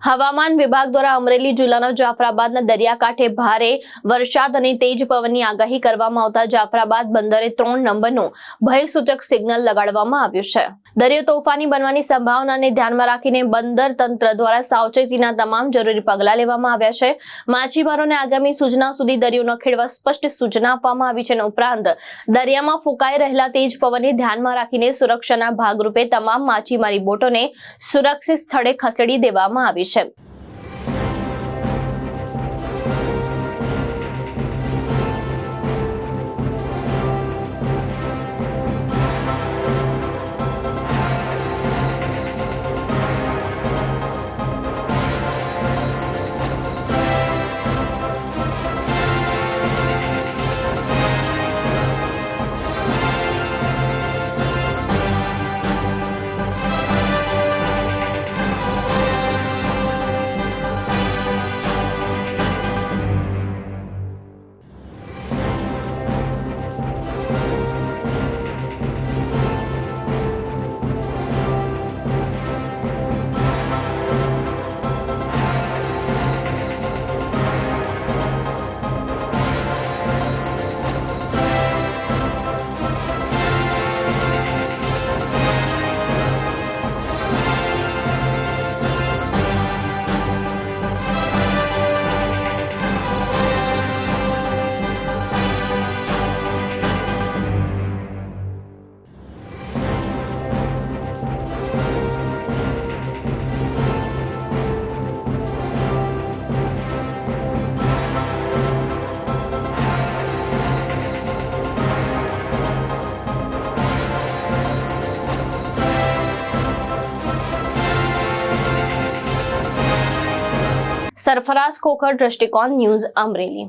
હવામાન વિભાગ દ્વારા અમરેલી જિલ્લાના જાફરાબાદના દરિયાકાંઠે ભારે વરસાદ અને તેજ પવનની આગાહી કરવામાં આવતા જાફરાબાદ બંદરે 3 નંબરનું ભયસૂચક સિગ્નલ લગાડવામાં આવ્યું છે। દરિયો તોફાની બનવાની સંભાવનાને ધ્યાનમાં રાખીને બંદર તંત્ર દ્વારા સાવચેતીના તમામ જરૂરી પગલાં લેવામાં આવ્યા છે। માછીમારોને આગામી સૂચના સુધી દરિયો ન ખેડવા સ્પષ્ટ સૂચના આપવામાં આવી છે। ઉપરાંત દરિયામાં ફૂંકાઈ રહેલા તેજ પવનને ધ્યાનમાં રાખીને સુરક્ષાના ભાગરૂપે તમામ માછીમારી બોટોને સુરક્ષિત સ્થળે ખસેડી દેવામાં આવી છે। सरफराज खोखर, दृष्टिकोण न्यूज, अमरेली।